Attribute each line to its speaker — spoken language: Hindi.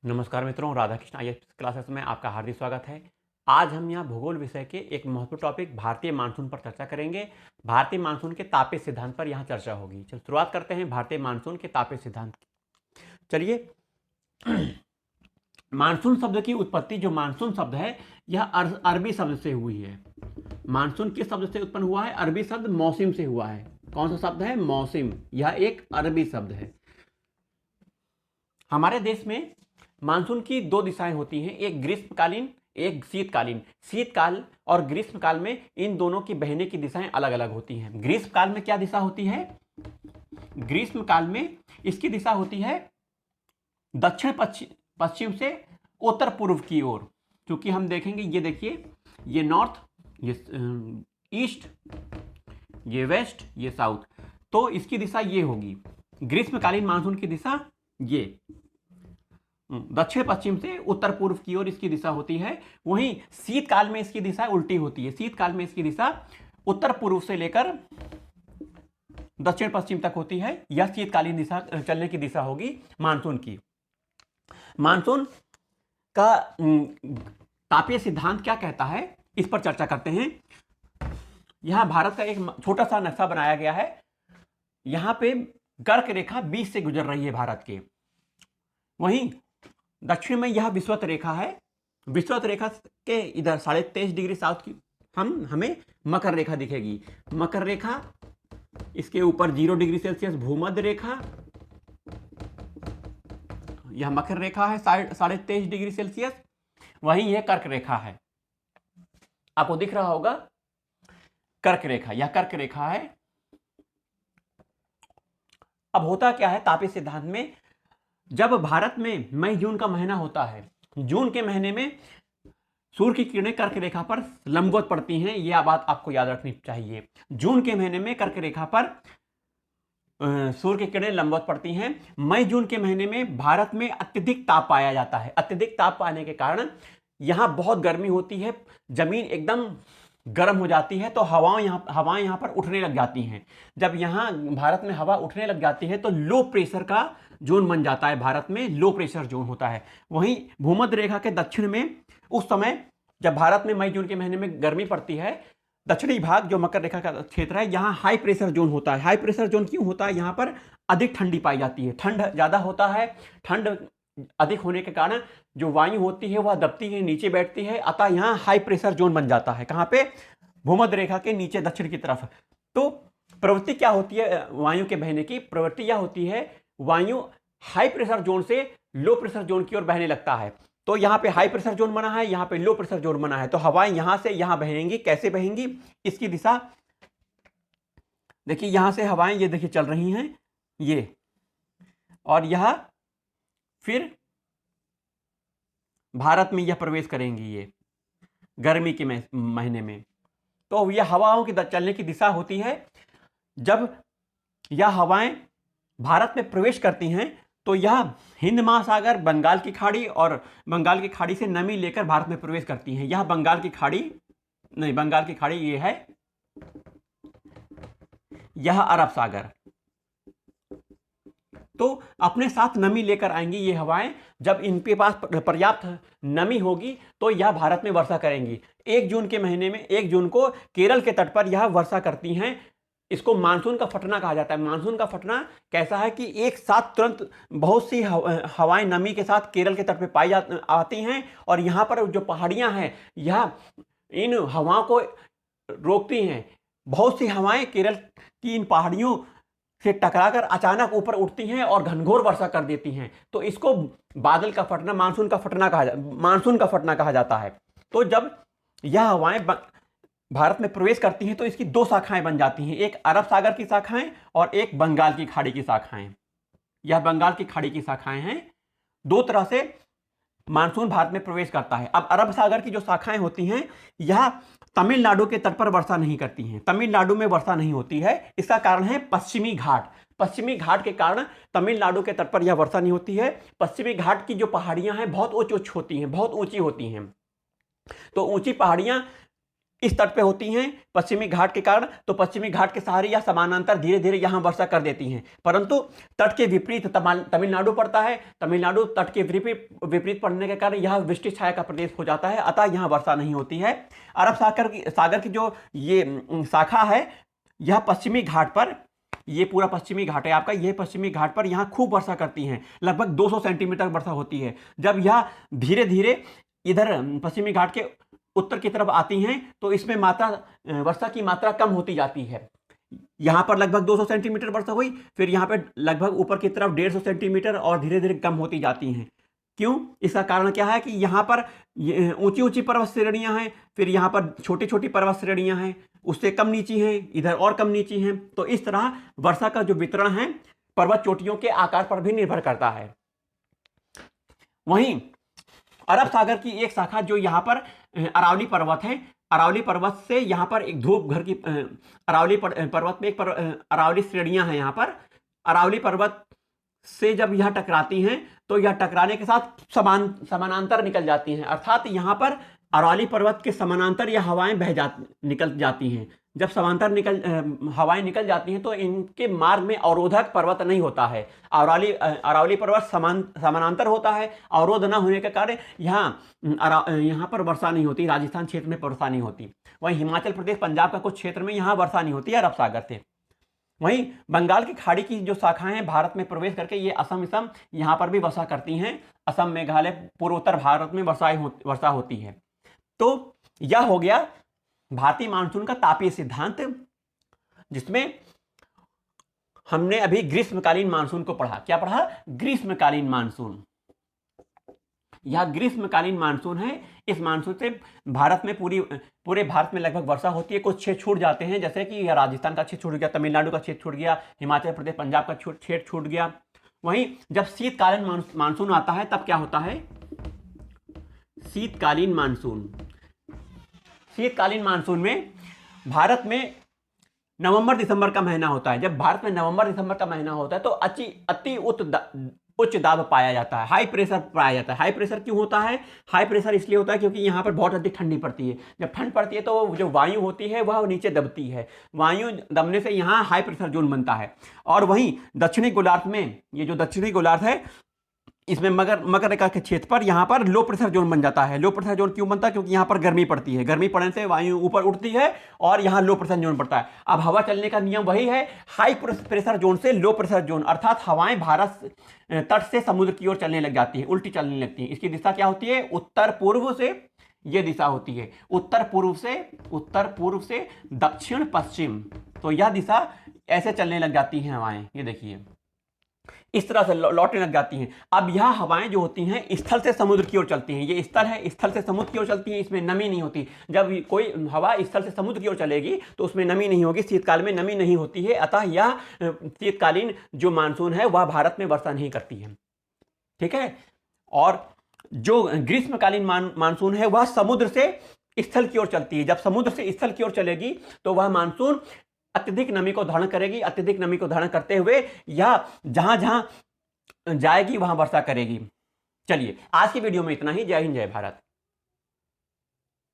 Speaker 1: नमस्कार मित्रों, राधाकृष्ण आईएएस क्लासेस में आपका हार्दिक स्वागत है। आज हम यहाँ भूगोल विषय के एक महत्वपूर्ण टॉपिक भारतीय मानसून पर चर्चा करेंगे। भारतीय मानसून के तापीय सिद्धांत पर यहाँ चर्चा होगी। चलो शुरुआत करते हैं भारतीय मानसून के तापीय सिद्धांत की। चलिए, मानसून शब्द की उत्पत्ति, जो मानसून शब्द है यह अरबी शब्द से हुई है। मानसून किस शब्द से उत्पन्न हुआ है? अरबी शब्द मौसम से हुआ है। कौन सा शब्द है? मौसम। यह एक अरबी शब्द है। हमारे देश में मानसून की दो दिशाएं होती हैं, एक ग्रीष्मकालीन, एक शीतकालीन। शीतकाल और ग्रीष्मकाल में इन दोनों की बहने की दिशाएं अलग अलग होती हैं। ग्रीष्मकाल में क्या दिशा होती है? ग्रीष्मकाल में इसकी दिशा होती है दक्षिण पश्चिम से उत्तर पूर्व की ओर। क्योंकि हम देखेंगे, ये देखिए, ये नॉर्थ, ये ईस्ट, ये वेस्ट, ये साउथ, तो इसकी दिशा ये होगी। ग्रीष्मकालीन मानसून की दिशा ये दक्षिण पश्चिम से उत्तर पूर्व की ओर इसकी दिशा होती है। वहीं शीतकाल में इसकी दिशा उल्टी होती है। शीतकाल में इसकी दिशा उत्तर पूर्व से लेकर दक्षिण पश्चिम तक होती है। यह शीतकालीन दिशा चलने की दिशा होगी मानसून की। मानसून का तापीय सिद्धांत क्या कहता है, इस पर चर्चा करते हैं। यहां भारत का एक छोटा सा नक्शा बनाया गया है। यहां पे कर्क रेखा बीच से गुजर रही है भारत के। वहीं दक्षिण में यह विषुवत रेखा है। विषुवत रेखा के इधर 23.5 डिग्री साउथ की हमें मकर रेखा दिखेगी। मकर रेखा, इसके ऊपर 0 डिग्री सेल्सियस भूमध्य रेखा, यह मकर रेखा है 23.5 डिग्री सेल्सियस। वहीं यह कर्क रेखा है, आपको दिख रहा होगा कर्क रेखा, यह कर्क रेखा है। अब होता क्या है तापीय सिद्धांत में, जब भारत में मई जून का महीना होता है, जून के महीने में सूर्य की किरणें कर्क रेखा पर लंबवत पड़ती हैं। यह बात आपको याद रखनी चाहिए। जून के महीने में कर्क रेखा पर सूर्य की किरणें लंबवत पड़ती हैं। मई जून के महीने में भारत में अत्यधिक ताप पाया जाता है। अत्यधिक ताप पाने के कारण यहां बहुत गर्मी होती है, जमीन एकदम गर्म हो जाती है, तो हवाएं यहाँ पर उठने लग जाती हैं। जब यहाँ भारत में हवा उठने लग जाती है तो लो प्रेशर का जोन बन जाता है। भारत में लो प्रेशर जोन होता है। वहीं भूमध्य रेखा के दक्षिण में उस समय जब भारत में मई जून के महीने में गर्मी पड़ती है, दक्षिणी भाग जो मकर रेखा का क्षेत्र है, यहाँ हाई प्रेशर जोन होता है। हाई प्रेशर जोन क्यों होता है? यहाँ पर अधिक ठंडी पाई जाती है, ठंड ज्यादा होता है। ठंड अधिक होने के कारण जो वायु होती है वह दबती है, नीचे बैठती है, अतः यहाँ हाई प्रेशर जोन बन जाता है। कहाँ पे? भूमध्य रेखा के नीचे दक्षिण की तरफ। तो प्रवृत्ति क्या होती है वायु के बहने की? प्रवृत्ति यह होती है, वायु हाई प्रेशर जोन से लो प्रेशर जोन की ओर बहने लगता है। तो यहाँ पे हाई प्रेशर जोन बना है, यहाँ पे लो प्रेशर जोन बना है, तो हवाएं यहां से यहां बहेंगी। कैसे बहेंगी? इसकी दिशा देखिए, यहां से हवाएं ये देखिए चल रही हैं, ये, और यह फिर भारत में यह प्रवेश करेंगी, ये गर्मी के महीने में। तो यह हवाओं की चलने की दिशा होती है। जब यह हवाएं भारत में प्रवेश करती हैं तो यह हिंद महासागर, बंगाल की खाड़ी, और बंगाल की खाड़ी से नमी लेकर भारत में प्रवेश करती हैं। यह बंगाल की खाड़ी नहीं, बंगाल की खाड़ी ये है, यह अरब सागर। तो अपने साथ नमी लेकर आएंगी ये हवाएं। जब इनके पास पर्याप्त नमी होगी तो यह भारत में वर्षा करेंगी। 1 जून के महीने में, 1 जून को केरल के तट पर यह वर्षा करती हैं। इसको मानसून का फटना कहा जाता है। मानसून का फटना कैसा है कि एक साथ तुरंत बहुत सी हवाएं नमी के साथ केरल के तट पे आती हैं, और यहाँ पर जो पहाड़ियाँ हैं यह इन हवाओं को रोकती हैं। बहुत सी हवाएं केरल की इन पहाड़ियों से टकराकर अचानक ऊपर उठती हैं और घनघोर वर्षा कर देती हैं। तो इसको बादल का फटना, मानसून का फटना कहा जाता है। तो जब यह हवाएं भारत में प्रवेश करती हैं तो इसकी 2 शाखाएं बन जाती हैं, एक अरब सागर की शाखाएं और एक बंगाल की खाड़ी की शाखाएं। यह बंगाल की खाड़ी की शाखाएं हैं। 2 तरह से मानसून भारत में प्रवेश करता है। अब अरब सागर की जो शाखाएं होती हैं, यह तमिलनाडु के तट पर वर्षा नहीं करती हैं। तमिलनाडु में वर्षा नहीं होती है। इसका कारण है पश्चिमी घाट। पश्चिमी घाट के कारण तमिलनाडु के तट पर यह वर्षा नहीं होती है। पश्चिमी घाट की जो पहाड़ियां हैं बहुत उच्च होती हैं, बहुत ऊंची होती हैं। तो ऊंची पहाड़ियां इस तट पे होती हैं पश्चिमी घाट के कारण, तो पश्चिमी घाट के सहारे या समानांतर धीरे धीरे यहां वर्षा कर देती हैं। परंतु तट के विपरीत तमिलनाडु पड़ता है, तमिलनाडु तट के विपरीत पड़ने के कारण यह वृष्टि छाया का प्रदेश हो जाता है, अतः यहां वर्षा नहीं होती है। अरब सागर की जो ये शाखा है, यह पश्चिमी घाट पर, ये पूरा पश्चिमी घाट है आपका, ये पश्चिमी घाट पर यहाँ खूब वर्षा करती हैं, लगभग 200 सेंटीमीटर वर्षा होती है। जब यह धीरे धीरे इधर पश्चिमी घाट के उत्तर की तरफ आती हैं तो इसमें वर्षा की मात्रा कम होती जाती है। यहां पर लगभग 200 सेंटीमीटर वर्षा हुई, फिर यहां पर लगभग ऊपर की तरफ 150 सेंटीमीटर और धीरे धीरे कम होती जाती हैं। क्यों? इसका कारण क्या है कि यहां पर ऊंची ऊंची पर्वत श्रेणियां हैं, फिर यहां पर छोटी छोटी पर्वत श्रेणियां हैं, उससे कम नीची हैं, इधर और कम नीची हैं। तो इस तरह वर्षा का जो वितरण है पर्वत चोटियों के आकार पर भी निर्भर करता है। वहीं अरब सागर की एक शाखा जो यहाँ पर अरावली पर्वत है, अरावली पर्वत से यहाँ पर एक धूप घर की अरावली पर्वत में एक अरावली श्रेणियां हैं। यहाँ पर अरावली पर्वत से जब यह टकराती हैं तो यह टकराने के साथ समानांतर निकल जाती हैं, अर्थात यहाँ पर अरावली पर्वत के समानांतर यह हवाएं निकल जाती हैं। जब समांतर हवाएं निकल जाती हैं तो इनके मार्ग में अवरोधक पर्वत नहीं होता है। अरावली पर्वत समानांतर होता है, अवरोध न होने के कारण यहाँ पर वर्षा नहीं होती, राजस्थान क्षेत्र में वर्षा नहीं होती। वहीं हिमाचल प्रदेश, पंजाब का कुछ क्षेत्र में यहाँ वर्षा नहीं होती है अरब सागर से। वहीं बंगाल की खाड़ी की जो शाखाएं हैं भारत में प्रवेश करके ये असम यहाँ पर भी वर्षा करती हैं। असम, मेघालय, पूर्वोत्तर भारत में वर्षा होती है। तो यह हो गया भारतीय मानसून का तापीय सिद्धांत, जिसमें हमने अभी ग्रीष्मकालीन मानसून को पढ़ा। क्या पढ़ा? ग्रीष्मकालीन मानसून। यह ग्रीष्मकालीन मानसून है। इस मानसून से भारत में पूरे भारत में लगभग वर्षा होती है। कुछ क्षेत्र छूट जाते हैं, जैसे कि राजस्थान का क्षेत्र छूट गया, तमिलनाडु का क्षेत्र छूट गया, हिमाचल प्रदेश, पंजाब का क्षेत्र छूट गया। वहीं जब शीतकालीन मानसून आता है तब क्या होता है? शीतकालीन मानसून में भारत में नवंबर दिसंबर का महीना होता है। जब भारत में नवंबर दिसंबर का महीना होता है तो अति उच्च दाब पाया जाता है, हाई प्रेशर पाया जाता है। हाई प्रेशर क्यों होता है? हाई प्रेशर इसलिए होता है क्योंकि यहाँ पर बहुत अधिक ठंडी पड़ती है। जब ठंड पड़ती है तो जो वायु होती है वह नीचे दबती है, वायु दबने से यहाँ हाई प्रेशर जोन बनता है। और वहीं दक्षिणी गोलार्ध में, ये जो दक्षिणी गोलार्ध है, इसमें मकर रेखा के क्षेत्र पर यहाँ पर लो प्रेशर जोन बन जाता है। लो प्रेशर जोन क्यों बनता है? क्योंकि यहाँ पर गर्मी पड़ती है, गर्मी पड़ने से वायु ऊपर उठती है और यहाँ लो प्रेशर जोन पड़ता है। अब हवा चलने का नियम वही है, हाई प्रेशर जोन से लो प्रेशर जोन, अर्थात हवाएं भारत तट से समुद्र की ओर चलने लग जाती है, उल्टी चलने लगती है। इसकी दिशा क्या होती है? उत्तर पूर्व से ये दिशा होती है, उत्तर पूर्व से दक्षिण पश्चिम। तो यह दिशा ऐसे चलने लग जाती हैं हवाएं, ये देखिए इस तरह से लौटने लग जाती हैं। अब यह हवाएं जो होती हैं स्थल से समुद्र की ओर चलती हैं। ये स्थल है, स्थल से समुद्र की ओर चलती हैं, इसमें नमी नहीं होती। जब कोई हवा स्थल से समुद्र की ओर चलेगी तो उसमें नमी नहीं होगी, शीतकाल में नमी नहीं होती है, अतः यह शीतकालीन जो मानसून है वह भारत में वर्षा नहीं करती है। ठीक है। और जो ग्रीष्मकालीन मानसून है वह समुद्र से स्थल की ओर चलती है। जब समुद्र से स्थल की ओर चलेगी तो वह मानसून अत्यधिक नमी को धारण करेगी, अत्यधिक नमी को धारण करते हुए यह जहां जहां जाएगी वहां वर्षा करेगी। चलिए आज की वीडियो में इतना ही। जय हिंद, जय भारत।